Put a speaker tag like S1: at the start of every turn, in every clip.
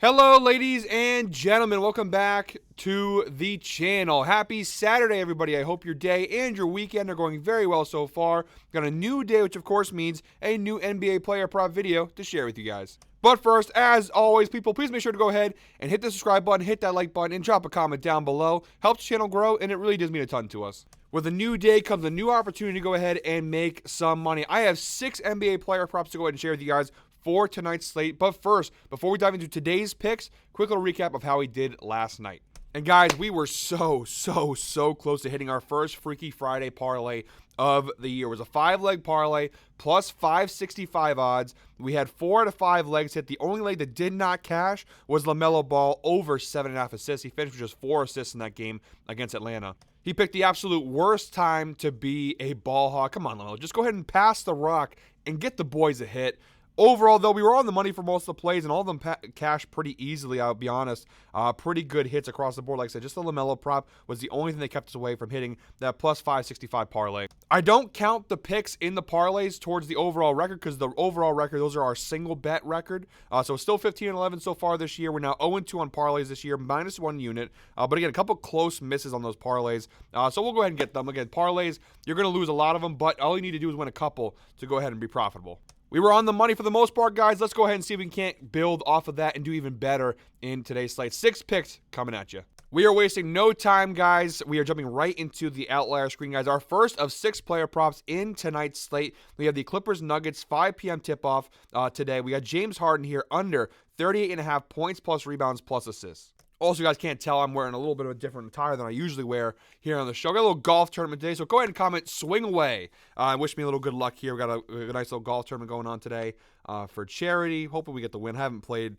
S1: Hello, ladies and gentlemen. Welcome back to the channel. Happy Saturday, everybody. I hope your day and your weekend are going very well so far. Got a new day, which of course means a new NBA player prop video to share with you guys. But first, as always, people, please make sure to go ahead and hit the subscribe button, hit that like button, and drop a comment down below. Helps the channel grow, and it really does mean a ton to us. With a new day comes a new opportunity to go ahead and make some money. I have 6 NBA player props to go ahead and share with you guys for tonight's slate. But first, before we dive into today's picks, quick little recap of how we did last night. And guys, we were so close to hitting our first Freaky Friday parlay of the year. It was a 5-leg parlay plus 565 odds. We had 4 out of 5 legs hit. The only leg that did not cash was LaMelo Ball over 7.5 assists. He finished with just 4 assists in that game against Atlanta. He picked the absolute worst time to be a ball hog. Come on, LaMelo, just go ahead and pass the rock and get the boys a hit. Overall, though, we were on the money for most of the plays, and all of them cashed pretty easily, I'll be honest. Pretty good hits across the board. Like I said, just the LaMelo prop was the only thing that kept us away from hitting that plus 565 parlay. I don't count the picks in the parlays towards the overall record because the overall record, those are our single bet record. So it's still 15-11 so far this year. We're now 0-2 on parlays this year, -1 unit. But again, a couple close misses on those parlays. So we'll go ahead and get them. Again, parlays, you're going to lose a lot of them, but all you need to do is win a couple to go ahead and be profitable. We were on the money for the most part, guys. Let's go ahead and see if we can't build off of that and do even better in today's slate. 6 picks coming at you. We are wasting no time, guys. We are jumping right into the outlier screen, guys. Our first of 6 player props in tonight's slate. We have the Clippers Nuggets 5 p.m. tip-off today. We got James Harden here under 38.5 points plus rebounds plus assists. Also, you guys can't tell, I'm wearing a little bit of a different attire than I usually wear here on the show. Got a little golf tournament today, so go ahead and comment, swing away. Wish me a little good luck here. We got a nice little golf tournament going on today for charity. Hoping we get the win. Haven't played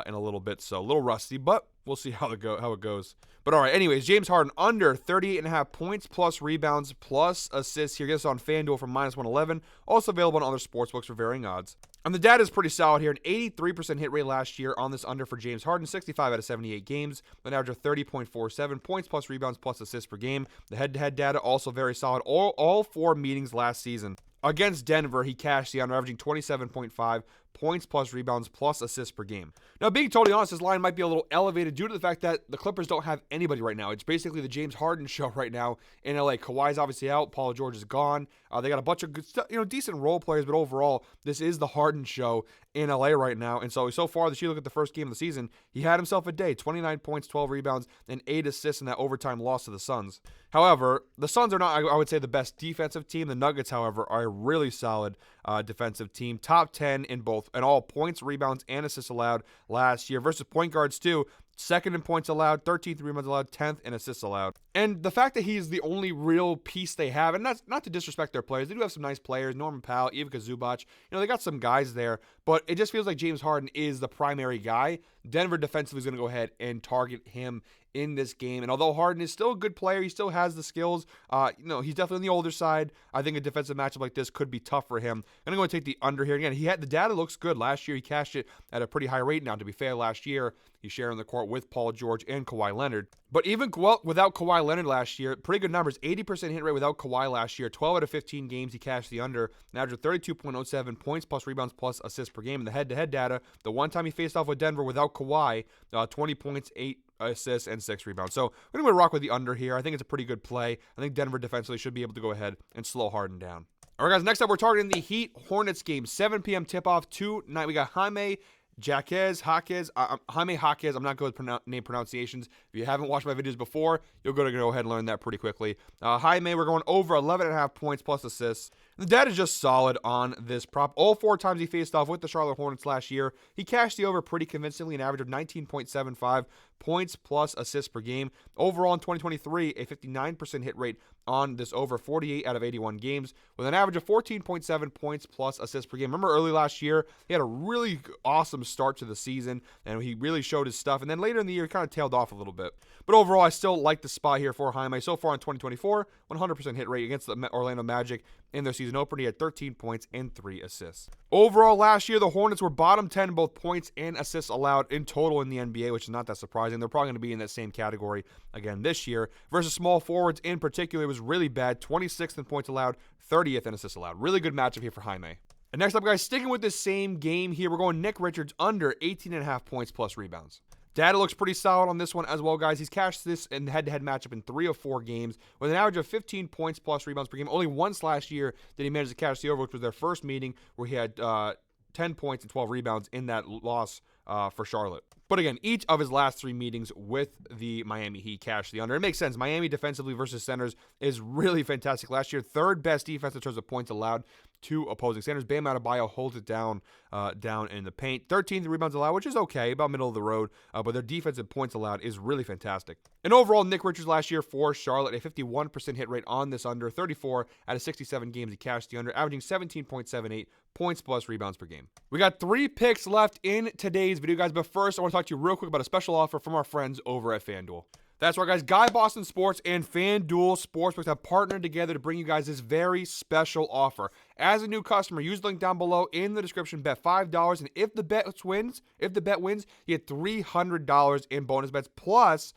S1: in a little bit, so a little rusty, but we'll see how it goes. But all right, anyways, James Harden under 38.5 points plus rebounds plus assists here. Get us on FanDuel for -111. Also available on other sportsbooks for varying odds. And the data is pretty solid here. An 83% hit rate last year on this under for James Harden. 65 out of 78 games. An average of 30.47 points plus rebounds plus assists per game. The head-to-head data also very solid. All 4 meetings last season. Against Denver, he cashed the under, averaging 27.5 points plus rebounds plus assists per game. Now, being totally honest, this line might be a little elevated due to the fact that the Clippers don't have anybody right now. It's basically the James Harden show right now in LA. Kawhi's obviously out. Paul George is gone. They got a bunch of good, decent role players, but overall, this is the Harden show in LA right now. And so far this year, look at the first game of the season, he had himself a day. 29 points, 12 rebounds, and 8 assists in that overtime loss to the Suns. However, the Suns are not, I would say, the best defensive team. The Nuggets, however, are a really solid defensive team. Top 10 in all points, rebounds, and assists allowed last year versus point guards too. 2nd in points allowed, 13th rebounds allowed, 10th in assists allowed. And the fact that he's the only real piece they have, and that's not to disrespect their players. They do have some nice players, Norman Powell, Ivica Zubac. They got some guys there, but it just feels like James Harden is the primary guy. Denver defensively is going to go ahead and target him in this game. And although Harden is still a good player, he still has the skills. He's definitely on the older side. I think a defensive matchup like this could be tough for him. I'm going to go and take the under here. Again, the data looks good. Last year, he cashed it at a pretty high rate. Now, to be fair, last year, he's sharing the court with Paul George and Kawhi Leonard. But even without Kawhi Leonard last year, pretty good numbers. 80% hit rate without Kawhi last year. 12 out of 15 games, he cashed the under. An average of 32.07 points plus rebounds plus assists per game. In the head-to-head data, the one time he faced off with Denver without Kawhi, 20 points, 8 assists, and 6 rebounds. So we're going to rock with the under here. I think it's a pretty good play. I think Denver defensively should be able to go ahead and slow Harden down. All right, guys, next up, we're targeting the Heat-Hornets game. 7 p.m. tip-off tonight. We got Jaime Jaquez. I'm not good with name pronunciations. If you haven't watched my videos before, you'll go ahead and learn that pretty quickly. Jaime, we're going over 11.5 points plus assists. The data is just solid on this prop. All 4 times he faced off with the Charlotte Hornets last year, he cashed the over pretty convincingly, an average of 19.75 points plus assists per game. Overall in 2023, a 59% hit rate on this over 48 out of 81 games with an average of 14.7 points plus assists per game. Remember early last year, he had a really awesome start to the season and he really showed his stuff. And then later in the year, he kind of tailed off a little bit. But overall, I still like the spot here for Jaime. So far in 2024, 100% hit rate against the Orlando Magic in their season opener. He had 13 points and 3 assists. Overall, last year, the Hornets were bottom 10 in both points and assists allowed in total in the NBA, which is not that surprising. They're probably going to be in that same category again this year. Versus small forwards in particular, it was really bad. 26th in points allowed, 30th in assists allowed. Really good matchup here for Jaime. And next up, guys, sticking with the same game here, we're going Nick Richards under 18.5 points plus rebounds. Data looks pretty solid on this one as well, guys. He's cashed this in head-to-head matchup in 3 of 4 games with an average of 15 points plus rebounds per game. Only once last year did he manage to cash the over, which was their first meeting where he had 10 points and 12 rebounds in that loss for Charlotte. But again, each of his last 3 meetings with the Miami Heat cashed the under. It makes sense. Miami defensively versus centers is really fantastic. Last year, 3rd best defense in terms of points allowed to opposing centers. Bam Adebayo holds it down in the paint. 13th rebounds allowed, which is okay, about middle of the road. But their defensive points allowed is really fantastic. And overall, Nick Richards last year for Charlotte, a 51% hit rate on this under. 34 out of 67 games he cashed the under, averaging 17.78 points plus rebounds per game. We got 3 picks left in today's video, guys. But first, I want to talk to you real quick about a special offer from our friends over at FanDuel. That's right, guys. Guy Boston Sports and FanDuel Sportsbooks have partnered together to bring you guys this very special offer. As a new customer, use the link down below in the description, bet $5, and if the bet wins, you get $300 in bonus bets. Plus,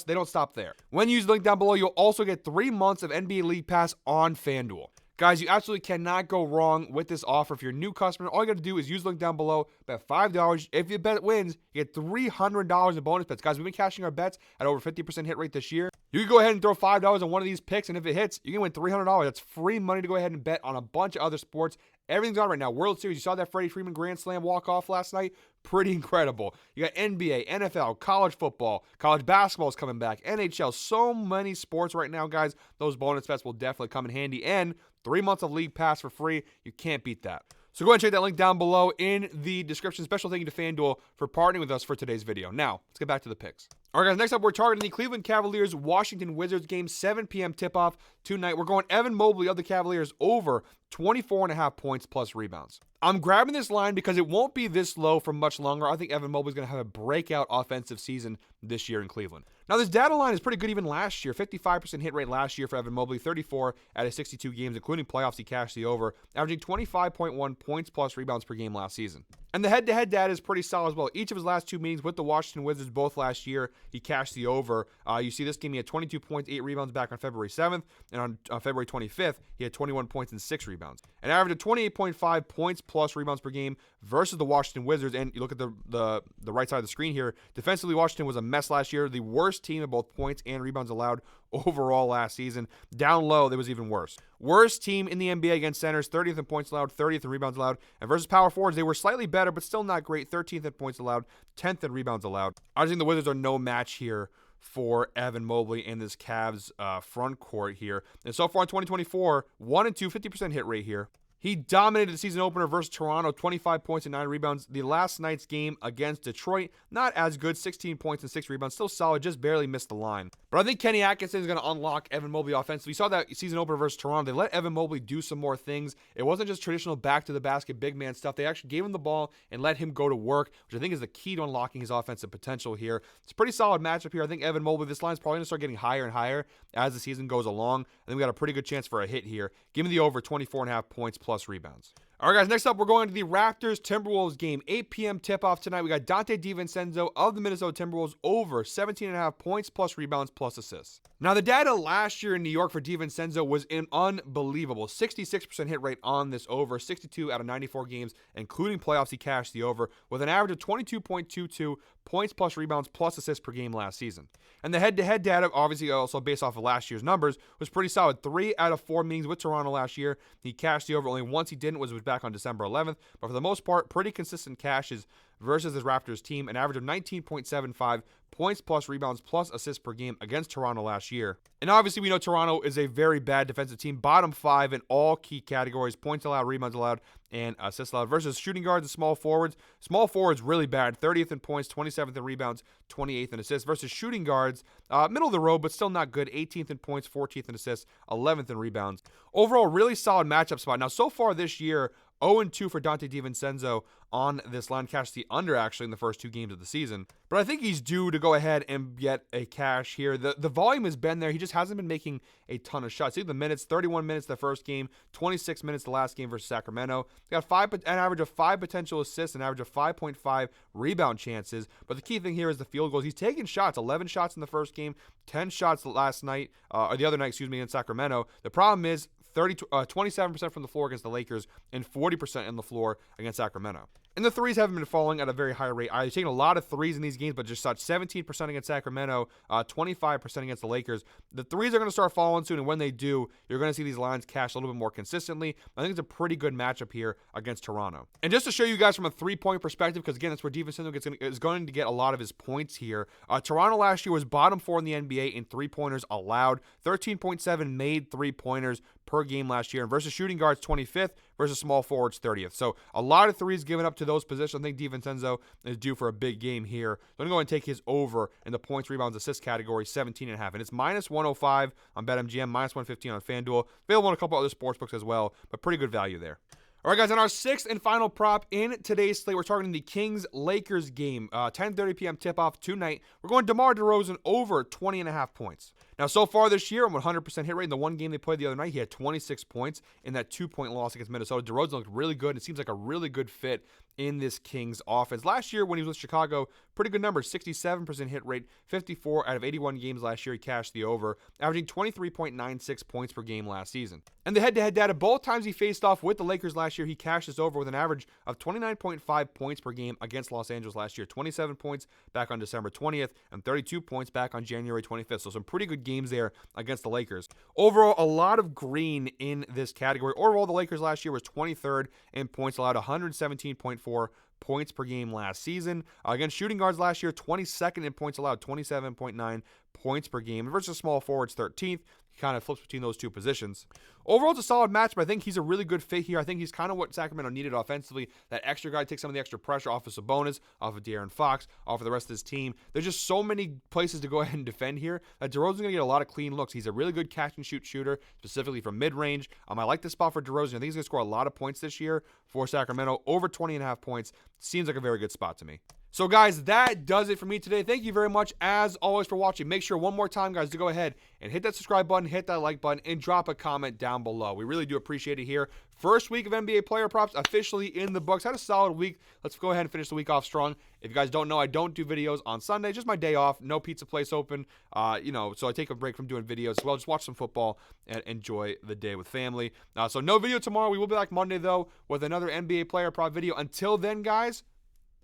S1: they don't stop there. When you use the link down below, you'll also get 3 months of NBA League Pass on FanDuel. Guys, you absolutely cannot go wrong with this offer. If you're a new customer, all you got to do is use the link down below, bet $5. If your bet wins, you get $300 in bonus bets. Guys, we've been cashing our bets at over 50% hit rate this year. You can go ahead and throw $5 on one of these picks, and if it hits, you can win $300. That's free money to go ahead and bet on a bunch of other sports. Everything's on right now. World Series, you saw that Freddie Freeman Grand Slam walk-off last night? Pretty incredible. You got NBA, NFL, college football, college basketball is coming back, NHL, so many sports right now, guys. Those bonus bets will definitely come in handy, and 3 months of League Pass for free. You can't beat that. So go ahead and check that link down below in the description. Special thank you to FanDuel for partnering with us for today's video. Now, let's get back to the picks. All right, guys, next up, we're targeting the Cleveland Cavaliers Washington Wizards game, 7 p.m. tip-off tonight. We're going Evan Mobley of the Cavaliers over 24.5 points plus rebounds. I'm grabbing this line because it won't be this low for much longer. I think Evan Mobley's going to have a breakout offensive season this year in Cleveland. Now, this data line is pretty good even last year. 55% hit rate last year for Evan Mobley, 34 out of 62 games, including playoffs. He cashed the over, averaging 25.1 points plus rebounds per game last season. And the head-to-head data is pretty solid as well. Each of his last 2 meetings with the Washington Wizards, both last year, he cashed the over. You see this game, he had 22 points, 8 rebounds back on February 7th. And on February 25th, he had 21 points and 6 rebounds. An average of 28.5 points plus rebounds per game versus the Washington Wizards. And you look at the right side of the screen here. Defensively, Washington was a mess last year. The worst team in both points and rebounds allowed overall last season. Down low, it was even worse. Worst team in the NBA against centers, 30th in points allowed, 30th in rebounds allowed. And versus power forwards, they were slightly better, but still not great. 13th in points allowed, 10th in rebounds allowed. I think the Wizards are no match here for Evan Mobley and this Cavs front court here. And so far in 2024, 1-2, 50% hit rate here. He dominated the season opener versus Toronto, 25 points and 9 rebounds. The last night's game against Detroit, not as good, 16 points and 6 rebounds. Still solid, just barely missed the line. But I think Kenny Atkinson is going to unlock Evan Mobley offensively. We saw that season opener versus Toronto. They let Evan Mobley do some more things. It wasn't just traditional back-to-the-basket big man stuff. They actually gave him the ball and let him go to work, which I think is the key to unlocking his offensive potential here. It's a pretty solid matchup here. I think Evan Mobley, this line's probably going to start getting higher and higher as the season goes along. I think we got a pretty good chance for a hit here. Give me the over 24.5 points plus rebounds. All right, guys, next up, we're going to the Raptors-Timberwolves game. 8 p.m. tip-off tonight. We got Dante DiVincenzo of the Minnesota Timberwolves over 17.5 points plus rebounds plus assists. Now, the data last year in New York for DiVincenzo was unbelievable. 66% hit rate on this over, 62 out of 94 games, including playoffs. He cashed the over with an average of 22.22 points plus rebounds plus assists per game last season. And the head-to-head data, obviously also based off of last year's numbers, was pretty solid. 3 out of 4 meetings with Toronto last year. He cashed the over. Only once he didn't was back on December 11th. But for the most part, pretty consistent cashes versus his Raptors team. An average of 19.75 points plus rebounds plus assists per game against Toronto last year. And obviously we know Toronto is a very bad defensive team. Bottom 5 in all key categories. Points allowed, rebounds allowed, and assists allowed. Versus shooting guards and small forwards. Small forwards really bad. 30th in points, 27th in rebounds, 28th in assists. Versus shooting guards, middle of the road, but still not good. 18th in points, 14th in assists, 11th in rebounds. Overall, really solid matchup spot. Now, so far this year, 0-2 for Dante DiVincenzo on this line. Cashed the under, actually, in the first 2 games of the season. But I think he's due to go ahead and get a cash here. The volume has been there. He just hasn't been making a ton of shots. See the minutes, 31 minutes the first game, 26 minutes the last game versus Sacramento. He got an average of 5 potential assists, an average of 5.5 rebound chances. But the key thing here is the field goals. He's taking shots, 11 shots in the first game, 10 shots last night, or the other night, in Sacramento. The problem is 27% from the floor against the Lakers, and 40% on the floor against Sacramento. And the threes haven't been falling at a very high rate. I've taken a lot of threes in these games, but just such 17% against Sacramento, 25% against the Lakers. The threes are going to start falling soon, and when they do, you're going to see these lines cash a little bit more consistently. I think it's a pretty good matchup here against Toronto. And just to show you guys from a three-point perspective, because again, that's where DiVincenzo is going to get a lot of his points here. Toronto last year was bottom 4 in the NBA in three-pointers allowed, 13.7 made three-pointers per game last year, and versus shooting guards 25th, versus small forwards 30th. So a lot of threes given up to those positions. I think DiVincenzo is due for a big game here. I'm going to go and take his over in the points, rebounds, assists category, 17.5. And it's minus 105 on BetMGM, minus 115 on FanDuel. Available on a couple other sportsbooks as well, but pretty good value there. All right, guys, on our sixth and final prop in today's slate, we're targeting the Kings-Lakers game. 10:30 p.m. tip-off tonight. We're going DeMar DeRozan over 20.5 points. Now, so far this year, I'm 100% hit rate. In the one game they played the other night, he had 26 points in that 2-point loss against Minnesota. DeRozan looked really good, and it seems like a really good fit in this Kings offense. Last year, when he was with Chicago, pretty good numbers, 67% hit rate, 54 out of 81 games last year. He cashed the over, averaging 23.96 points per game last season. And the head-to-head data, both times he faced off with the Lakers last year, he cashed this over with an average of 29.5 points per game against Los Angeles last year. 27 points back on December 20th, and 32 points back on January 25th. So some pretty good games there against the Lakers. Overall, a lot of green in this category. Overall, the Lakers last year was 23rd in points allowed, 117.4 points per game last season. Against shooting guards last year, 22nd in points allowed, 27.9 points per game. Versus small forwards, 13th. He kind of flips between those two positions. Overall, it's a solid match, but I think he's a really good fit here. I think he's kind of what Sacramento needed offensively. That extra guy takes some of the extra pressure off of Sabonis, off of De'Aaron Fox, off of the rest of his team. There's just so many places to go ahead and defend here that DeRozan's going to get a lot of clean looks. He's a really good catch-and-shoot shooter, specifically from mid-range. I like this spot for DeRozan. I think he's going to score a lot of points this year for Sacramento. Over 20.5 points. Seems like a very good spot to me. So, guys, that does it for me today. Thank you very much, as always, for watching. Make sure one more time, guys, to go ahead and hit that subscribe button, hit that like button, and drop a comment down below. We really do appreciate it here. First week of NBA player props officially in the books. Had a solid week. Let's go ahead and finish the week off strong. If you guys don't know, I don't do videos on Sunday. Just my day off. No pizza place open. So I take a break from doing videos as well. Just watch some football and enjoy the day with family. So no video tomorrow. We will be back Monday, though, with another NBA player prop video. Until then, guys,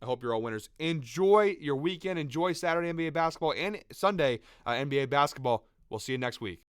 S1: I hope you're all winners. Enjoy your weekend. Enjoy Saturday NBA basketball and Sunday NBA basketball. We'll see you next week.